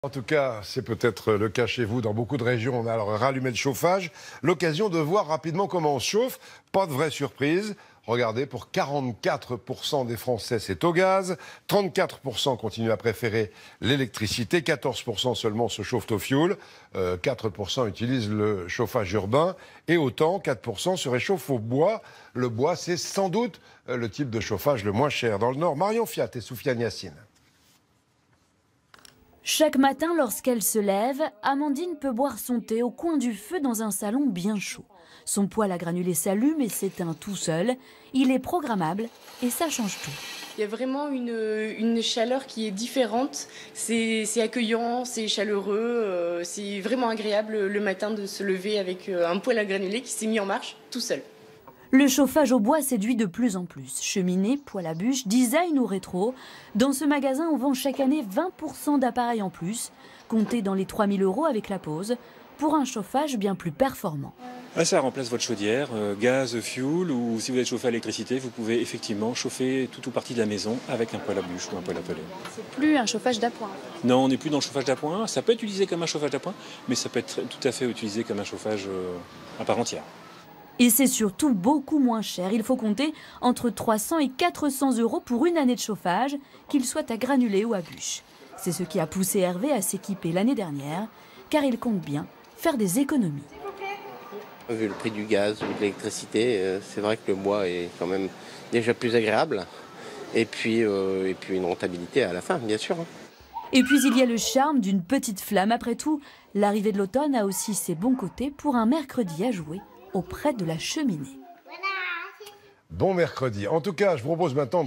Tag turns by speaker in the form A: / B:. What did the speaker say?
A: En tout cas, c'est peut-être le cas chez vous. Dans beaucoup de régions, on a alors rallumé le chauffage. L'occasion de voir rapidement comment on se chauffe. Pas de vraie surprise. Regardez, pour 44% des Français, c'est au gaz. 34% continuent à préférer l'électricité. 14% seulement se chauffent au fioul. 4% utilisent le chauffage urbain. Et autant, 4% se réchauffent au bois. Le bois, c'est sans doute le type de chauffage le moins cher. Dans le Nord, Marion Fiat et Soufiane Yassine.
B: Chaque matin, lorsqu'elle se lève, Amandine peut boire son thé au coin du feu dans un salon bien chaud. Son poêle à granulés s'allume et s'éteint tout seul. Il est programmable et ça change tout.
C: Il y a vraiment une chaleur qui est différente. C'est accueillant, c'est chaleureux. C'est vraiment agréable le matin de se lever avec un poêle à granulés qui s'est mis en marche tout seul.
B: Le chauffage au bois séduit de plus en plus. Cheminée, poêle à bûche, design ou rétro. Dans ce magasin, on vend chaque année 20% d'appareils en plus, comptés dans les 3 000 € avec la pause, pour un chauffage bien plus performant.
D: Ça remplace votre chaudière, gaz, fuel, ou si vous êtes chauffé à l'électricité, vous pouvez effectivement chauffer tout ou partie de la maison avec un poêle à bûche ou un poêle à pellets.
C: C'est plus un chauffage d'appoint.
D: Non, on n'est plus dans le chauffage d'appoint. Ça peut être utilisé comme un chauffage d'appoint, mais ça peut être tout à fait utilisé comme un chauffage à part entière.
B: Et c'est surtout beaucoup moins cher. Il faut compter entre 300 et 400 € pour une année de chauffage, qu'il soit à granulés ou à bûche. C'est ce qui a poussé Hervé à s'équiper l'année dernière, car il compte bien faire des économies.
E: Vu le prix du gaz ou de l'électricité, c'est vrai que le bois est quand même déjà plus agréable. Et puis une rentabilité à la fin, bien sûr.
B: Et puis il y a le charme d'une petite flamme. Après tout, l'arrivée de l'automne a aussi ses bons côtés pour un mercredi à jouer auprès de la cheminée.
A: Bon mercredi. En tout cas, je vous propose maintenant